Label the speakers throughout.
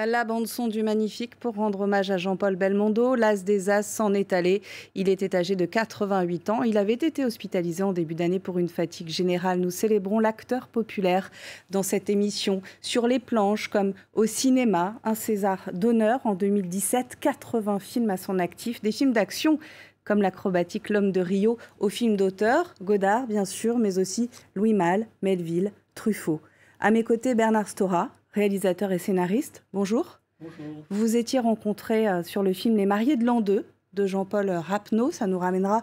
Speaker 1: La bande-son du Magnifique pour rendre hommage à Jean-Paul Belmondo. L'as des as s'en est allé. Il était âgé de 88 ans. Il avait été hospitalisé en début d'année pour une fatigue générale. Nous célébrons l'acteur populaire dans cette émission. Sur les planches comme au cinéma, un César d'honneur en 2017, 80 films à son actif, des films d'action comme l'acrobatique L'Homme de Rio, aux films d'auteur, Godard bien sûr, mais aussi Louis Malle, Melville, Truffaut. À mes côtés, Bernard Stora, réalisateur et scénariste. Bonjour.
Speaker 2: Bonjour.
Speaker 1: Vous vous étiez rencontrés sur le film Les Mariés de l'an 2 de Jean-Paul Rapneau. Ça nous ramènera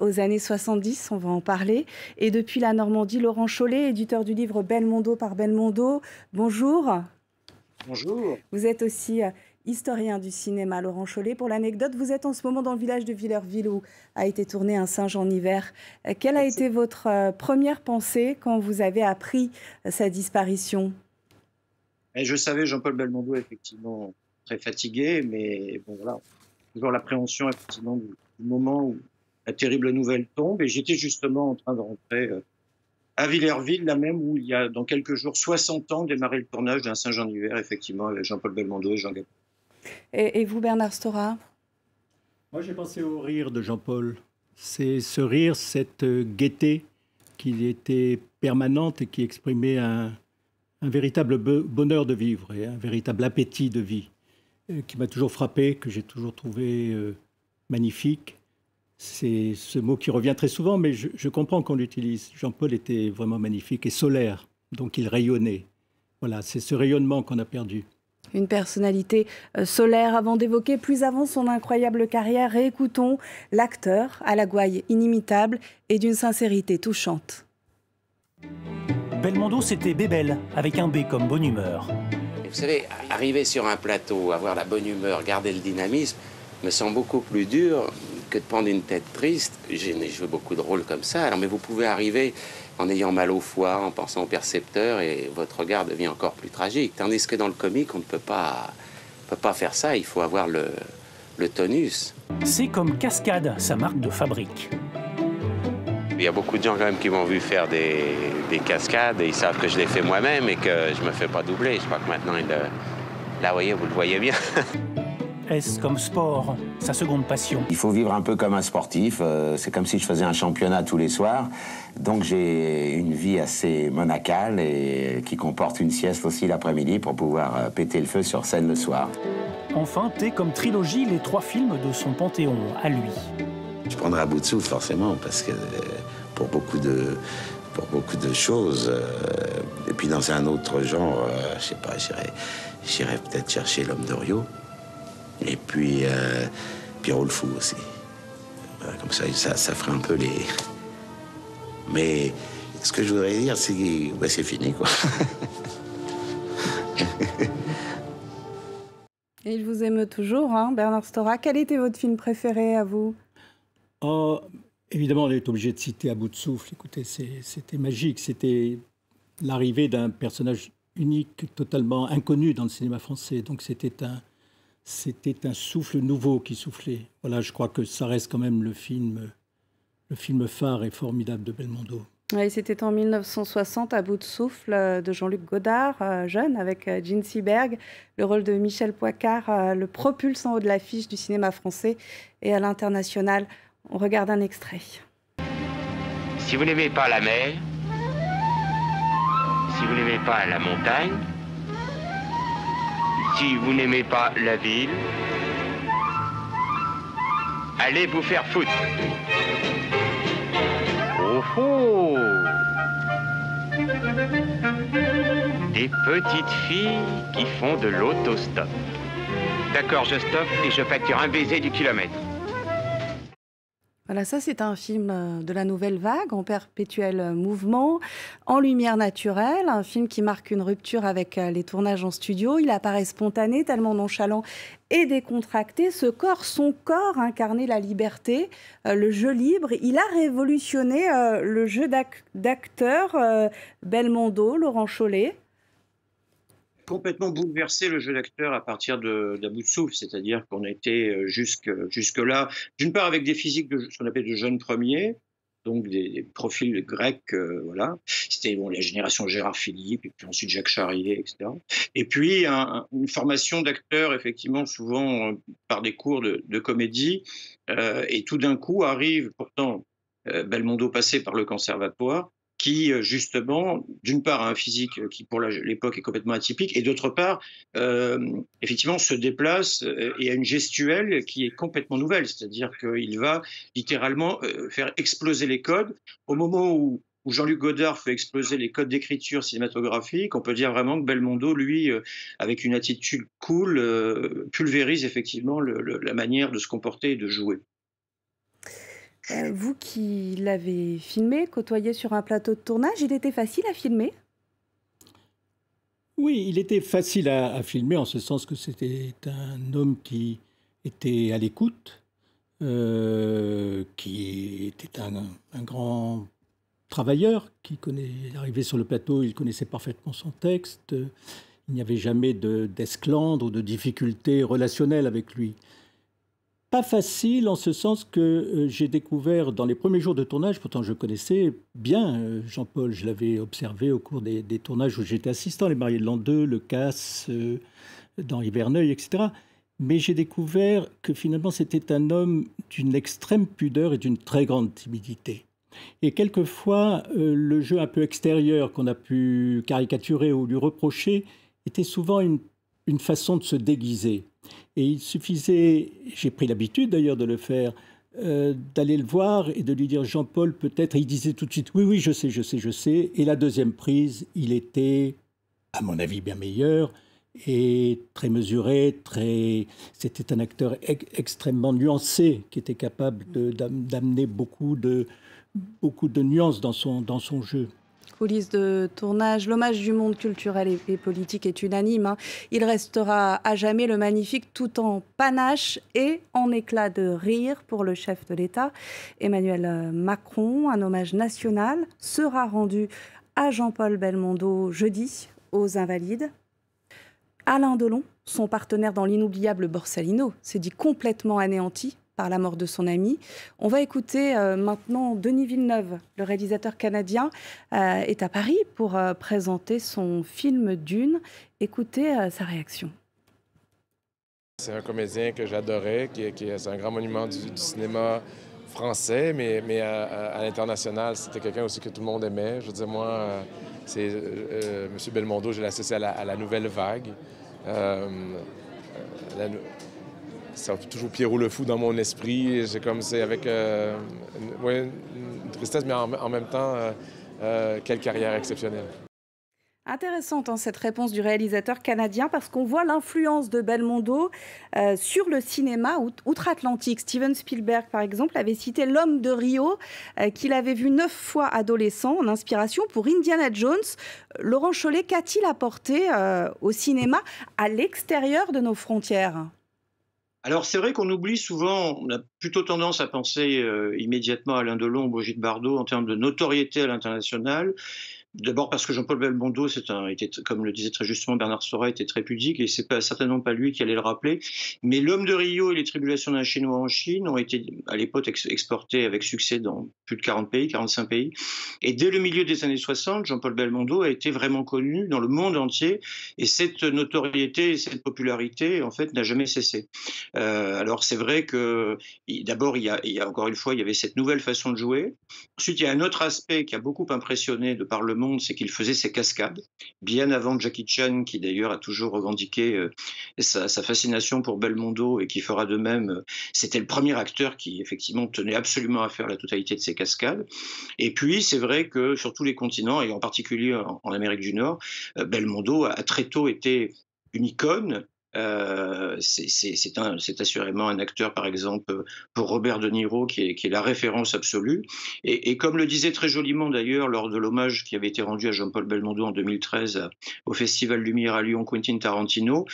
Speaker 1: aux années 70, on va en parler. Et depuis la Normandie, Laurent Chollet, éditeur du livre Belmondo par Belmondo. Bonjour.
Speaker 2: Bonjour.
Speaker 1: Vous êtes aussi historien du cinéma, Laurent Chollet. Pour l'anecdote, vous êtes en ce moment dans le village de Villerville où a été tourné Un singe en hiver. Quelle a été votre première pensée quand vous avez appris sa disparition ?
Speaker 2: Et je savais Jean-Paul Belmondo effectivement très fatigué, mais bon voilà, toujours l'appréhension effectivement du moment où la terrible nouvelle tombe. Et j'étais justement en train de rentrer à Villerville, là même où il y a dans quelques jours 60 ans démarré le tournage d'Un singe en hiver, effectivement avec Jean-Paul Belmondo et Jean Gabin.
Speaker 1: Et vous, Bernard Stora ?
Speaker 3: Moi, j'ai pensé au rire de Jean-Paul. C'est ce rire, cette gaieté qui était permanente et qui exprimait un véritable bonheur de vivre et un véritable appétit de vie qui m'a toujours frappé, que j'ai toujours trouvé magnifique. C'est ce mot qui revient très souvent, mais je comprends qu'on l'utilise. Jean-Paul était vraiment magnifique et solaire, donc il rayonnait. Voilà, c'est ce rayonnement qu'on a perdu.
Speaker 1: Une personnalité solaire. Avant d'évoquer plus avant son incroyable carrière, réécoutons l'acteur à la gouaille inimitable et d'une sincérité touchante.
Speaker 4: Belmondo, c'était Bébel, avec un B comme bonne humeur.
Speaker 5: Et vous savez, arriver sur un plateau, avoir la bonne humeur, garder le dynamisme, me semble beaucoup plus dur que de prendre une tête triste. J'ai joué beaucoup de rôles comme ça, alors, mais vous pouvez arriver en ayant mal au foie, en pensant au percepteur, et votre regard devient encore plus tragique. Tandis que dans le comique, on ne peut pas faire ça, il faut avoir le tonus.
Speaker 4: C'est comme Cascade, sa marque de fabrique.
Speaker 5: Il y a beaucoup de gens quand même qui m'ont vu faire des cascades et ils savent que je les fais moi-même et que je me fais pas doubler. Je crois que maintenant, là, vous voyez, vous le voyez bien.
Speaker 4: Est-ce comme sport, sa seconde passion?
Speaker 6: Il faut vivre un peu comme un sportif. C'est comme si je faisais un championnat tous les soirs. Donc j'ai une vie assez monacale et qui comporte une sieste aussi l'après-midi pour pouvoir péter le feu sur scène le soir.
Speaker 4: Enfin, t'es comme trilogie les 3 films de son panthéon, à lui.
Speaker 6: Je prendrai à bout de souffle forcément parce que pour beaucoup de choses et puis dans un autre genre, je sais pas, j'irais peut-être chercher L'Homme de Rio et puis Pierrot le Fou aussi. Voilà, comme ça ferait un peu les. Mais ce que je voudrais dire, c'est que c'est fini quoi.
Speaker 1: Et il vous émeut toujours, hein, Bernard Stora. Quel était votre film préféré à vous?
Speaker 3: Oh, évidemment, on est obligé de citer À bout de souffle. Écoutez, c'était magique. C'était l'arrivée d'un personnage unique, totalement inconnu dans le cinéma français. Donc c'était un souffle nouveau qui soufflait. Voilà, je crois que ça reste quand même le film phare et formidable de Belmondo.
Speaker 1: Oui, c'était en 1960, À bout de souffle, de Jean-Luc Godard, jeune, avec Jean Seberg. Le rôle de Michel Poicart le propulse en haut de l'affiche du cinéma français et à l'international. On regarde un extrait.
Speaker 7: Si vous n'aimez pas la mer, si vous n'aimez pas la montagne, si vous n'aimez pas la ville, allez vous faire foutre. Oh oh! Des petites filles qui font de l'autostop. D'accord, je stoppe et je facture un baiser du kilomètre.
Speaker 1: Voilà, ça c'est un film de la nouvelle vague, en perpétuel mouvement, en lumière naturelle, un film qui marque une rupture avec les tournages en studio. Il apparaît spontané, tellement nonchalant et décontracté. Son corps incarnait la liberté, le jeu libre. Il a révolutionné le jeu d'acteur Belmondo, Laurent Chollet.
Speaker 2: Complètement bouleversé le jeu d'acteur à partir d'À bout de souffle, c'est-à-dire qu'on a été jusque-là, d'une part avec des physiques de ce qu'on appelle de jeunes premiers, donc des profils grecs, voilà. C'était la génération Gérard Philippe, et puis ensuite Jacques Charrier, etc. Et puis une formation d'acteurs, effectivement, souvent par des cours de comédie, et tout d'un coup arrive, pourtant, Belmondo passé par le conservatoire, qui justement, d'une part, a un physique qui pour l'époque est complètement atypique, et d'autre part, effectivement, se déplace et a une gestuelle qui est complètement nouvelle, c'est-à-dire qu'il va littéralement faire exploser les codes. Au moment où Jean-Luc Godard fait exploser les codes d'écriture cinématographique, on peut dire vraiment que Belmondo, lui, avec une attitude cool, pulvérise effectivement la manière de se comporter et de jouer.
Speaker 1: Vous qui l'avez filmé, côtoyé sur un plateau de tournage, il était facile à filmer?
Speaker 3: Oui, il était facile à filmer en ce sens que c'était un homme qui était à l'écoute, qui était un grand travailleur, arrivé sur le plateau, il connaissait parfaitement son texte, il n'y avait jamais d'esclandre ou de difficultés relationnelles avec lui. Pas facile en ce sens que j'ai découvert dans les premiers jours de tournage, pourtant je connaissais bien Jean-Paul, je l'avais observé au cours des tournages où j'étais assistant, Les Mariés de l'an 2, Le Casse, dans Hiverneuil, etc. Mais j'ai découvert que finalement c'était un homme d'une extrême pudeur et d'une très grande timidité. Et quelquefois, le jeu un peu extérieur qu'on a pu caricaturer ou lui reprocher était souvent une façon de se déguiser. Et il suffisait, j'ai pris l'habitude d'ailleurs de le faire, d'aller le voir et de lui dire Jean-Paul peut-être, et il disait tout de suite oui, je sais. Et la deuxième prise, il était, à mon avis, bien meilleur et très mesuré, c'était un acteur extrêmement nuancé qui était capable d'amener beaucoup de nuances dans son jeu.
Speaker 1: Coulisses de tournage, l'hommage du monde culturel et politique est unanime. Il restera à jamais le magnifique tout en panache et en éclat de rire pour le chef de l'État. Emmanuel Macron, un hommage national, sera rendu à Jean-Paul Belmondo jeudi aux Invalides. Alain Delon, son partenaire dans l'inoubliable Borsalino, s'est dit complètement anéanti par la mort de son ami. On va écouter maintenant Denis Villeneuve, le réalisateur canadien, est à Paris pour présenter son film Dune. Écoutez sa réaction.
Speaker 8: C'est un comédien que j'adorais, c'est un grand monument du cinéma français, mais à l'international, c'était quelqu'un aussi que tout le monde aimait. Je veux dire, moi, c'est M. Belmondo, je l'associé à la nouvelle vague. C'est toujours Pierrot le Fou dans mon esprit. C'est avec une tristesse, mais en même temps, quelle carrière exceptionnelle.
Speaker 1: Intéressante cette réponse du réalisateur canadien parce qu'on voit l'influence de Belmondo sur le cinéma outre-Atlantique. Steven Spielberg, par exemple, avait cité L'Homme de Rio qu'il avait vu 9 fois adolescent en inspiration pour Indiana Jones. Laurent Chollet, qu'a-t-il apporté au cinéma à l'extérieur de nos frontières ?
Speaker 2: Alors c'est vrai qu'on oublie souvent, on a plutôt tendance à penser immédiatement à Alain Delon, Brigitte Bardot en termes de notoriété à l'international. D'abord parce que Jean-Paul Belmondo, était, comme le disait très justement Bernard Sora, était très pudique et c'est certainement pas lui qui allait le rappeler. Mais L'Homme de Rio et Les Tribulations d'un Chinois en Chine ont été à l'époque exportés avec succès dans plus de 40 pays, 45 pays. Et dès le milieu des années 60, Jean-Paul Belmondo a été vraiment connu dans le monde entier et cette notoriété et cette popularité, en fait, n'a jamais cessé. Alors c'est vrai que d'abord, il y a encore une fois, il y avait cette nouvelle façon de jouer. Ensuite, il y a un autre aspect qui a beaucoup impressionné de par le monde, c'est qu'il faisait ses cascades, bien avant Jackie Chan, qui d'ailleurs a toujours revendiqué sa fascination pour Belmondo et qui fera de même. C'était le premier acteur qui, effectivement, tenait absolument à faire la totalité de ses cascades. Et puis, c'est vrai que sur tous les continents, et en particulier en Amérique du Nord, Belmondo a très tôt été une icône. C'est assurément un acteur, par exemple, pour Robert De Niro, qui est la référence absolue. Et comme le disait très joliment d'ailleurs lors de l'hommage qui avait été rendu à Jean-Paul Belmondo en 2013 au Festival Lumière à Lyon, Quentin Tarantino,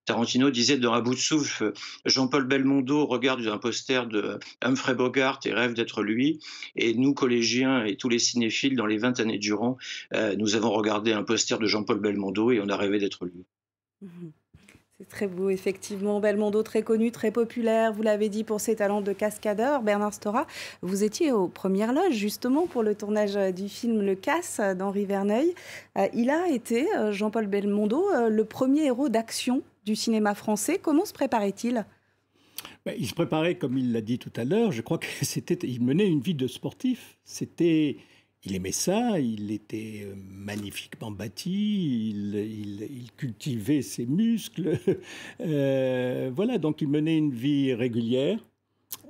Speaker 2: Tarantino disait dans À bout de souffle, Jean-Paul Belmondo regarde un poster de Humphrey Bogart et rêve d'être lui. Et nous, collégiens et tous les cinéphiles, dans les 20 années durant, nous avons regardé un poster de Jean-Paul Belmondo et on a rêvé d'être lui.
Speaker 1: C'est très beau, effectivement. Belmondo, très connu, très populaire, vous l'avez dit, pour ses talents de cascadeur. Bernard Stora, vous étiez aux premières loges, justement, pour le tournage du film Le Casse d'Henri Verneuil. Il a été, Jean-Paul Belmondo, le premier héros d'action du cinéma français. Comment se préparait-il ?
Speaker 3: Il se préparait, comme il l'a dit tout à l'heure, je crois qu'il menait une vie de sportif. Il aimait ça, il était magnifiquement bâti, il cultivait ses muscles. Voilà, donc il menait une vie régulière,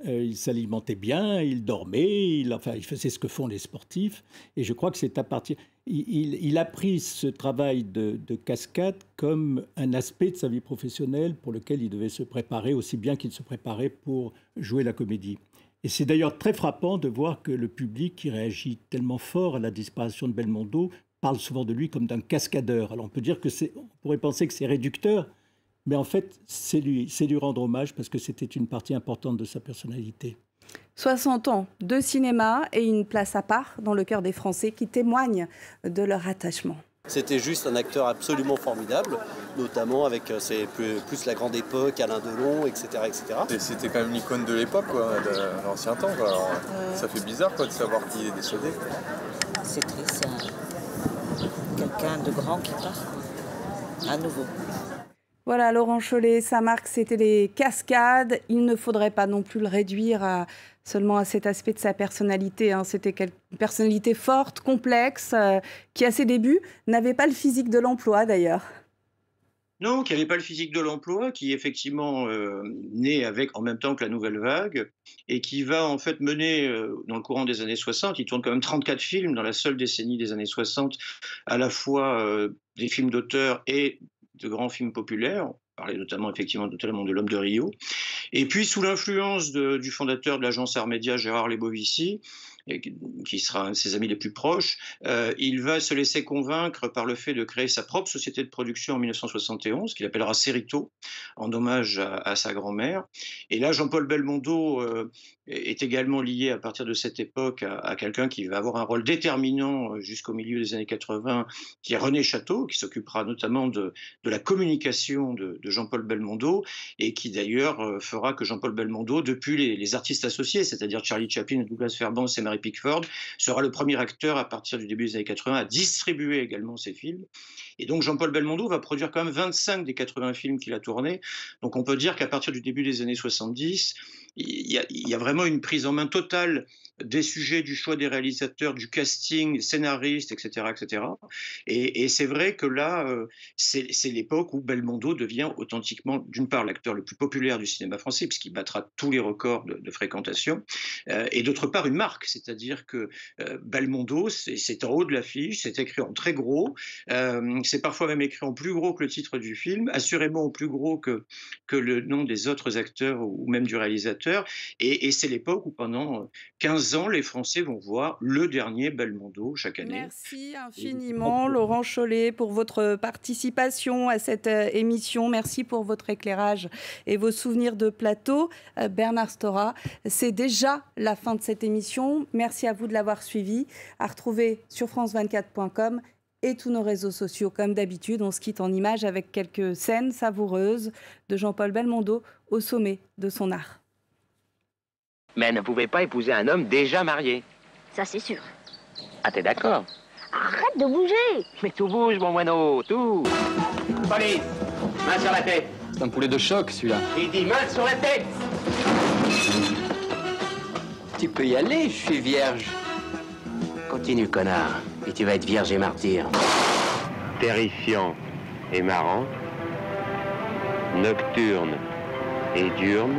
Speaker 3: il s'alimentait bien, il dormait, il faisait ce que font les sportifs. Et je crois que c'est à partir... Il a pris ce travail de cascade comme un aspect de sa vie professionnelle pour lequel il devait se préparer aussi bien qu'il se préparait pour jouer la comédie. Et c'est d'ailleurs très frappant de voir que le public qui réagit tellement fort à la disparition de Belmondo parle souvent de lui comme d'un cascadeur. Alors on pourrait penser que c'est réducteur, mais en fait c'est lui rendre hommage parce que c'était une partie importante de sa personnalité.
Speaker 1: 60 ans de cinéma et une place à part dans le cœur des Français qui témoignent de leur attachement.
Speaker 9: C'était juste un acteur absolument formidable, notamment avec plus la grande époque, Alain Delon, etc. etc.
Speaker 10: C'était quand même l'icône de l'époque, de l'ancien temps. Quoi. Alors, ça fait bizarre de savoir qu'il est décédé.
Speaker 11: C'est triste, c'est quelqu'un de grand qui part, à nouveau.
Speaker 1: Voilà, Laurent Chollet, sa marque, c'était les cascades. Il ne faudrait pas non plus le réduire seulement à cet aspect de sa personnalité. C'était une personnalité forte, complexe, qui à ses débuts n'avait pas le physique de l'emploi d'ailleurs.
Speaker 2: Non, qui n'avait pas le physique de l'emploi, qui effectivement naît en même temps que la Nouvelle Vague, et qui va en fait mener, dans le courant des années 60, il tourne quand même 34 films dans la seule décennie des années 60, à la fois des films d'auteur et de grands films populaires. On parlait notamment de L'Homme de Rio. Et puis, sous l'influence du fondateur de l'agence Armédia, Gérard Lebovici, qui sera un de ses amis les plus proches, il va se laisser convaincre par le fait de créer sa propre société de production en 1971, qu'il appellera Cerrito, en hommage à sa grand-mère. Et là, Jean-Paul Belmondo est également lié à partir de cette époque à quelqu'un qui va avoir un rôle déterminant jusqu'au milieu des années 80, qui est René Château, qui s'occupera notamment de la communication de Jean-Paul Belmondo, et qui d'ailleurs fera que Jean-Paul Belmondo, depuis les artistes associés, c'est-à-dire Charlie Chaplin, Douglas Fairbanks et Mary Pickford, sera le premier acteur à partir du début des années 80 à distribuer également ses films. Et donc Jean-Paul Belmondo va produire quand même 25 des 80 films qu'il a tournés. Donc on peut dire qu'à partir du début des années 70, il y a vraiment une prise en main totale des sujets, du choix des réalisateurs, du casting, scénaristes, etc. etc. Et c'est vrai que là, c'est l'époque où Belmondo devient authentiquement, d'une part, l'acteur le plus populaire du cinéma français, puisqu'il battra tous les records de fréquentation, et d'autre part, une marque, c'est-à-dire que Belmondo, c'est en haut de l'affiche, c'est écrit en très gros, c'est parfois même écrit en plus gros que le titre du film, assurément en plus gros que le nom des autres acteurs ou même du réalisateur, et c'est l'époque où pendant 15 ans, les Français vont voir le dernier Belmondo chaque année.
Speaker 1: Merci infiniment, Laurent Chollet, pour votre participation à cette émission. Merci pour votre éclairage et vos souvenirs de plateau. Bernard Stora, c'est déjà la fin de cette émission. Merci à vous de l'avoir suivi. À retrouver sur france24.com et tous nos réseaux sociaux. Comme d'habitude, on se quitte en images avec quelques scènes savoureuses de Jean-Paul Belmondo au sommet de son art.
Speaker 5: Mais elle ne pouvait pas épouser un homme déjà marié.
Speaker 12: Ça, c'est sûr.
Speaker 5: Ah, t'es d'accord?
Speaker 12: Arrête de bouger!
Speaker 5: Mais tout bouge, mon moineau, tout. Police, main sur la tête.
Speaker 13: C'est un poulet de choc, celui-là.
Speaker 5: Il dit main sur la tête.
Speaker 13: Tu peux y aller, je suis vierge.
Speaker 5: Continue, connard, et tu vas être vierge et martyr.
Speaker 7: Terrifiant et marrant, nocturne et diurne,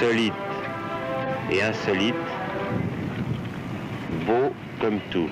Speaker 7: solide et insolite, beau comme tout.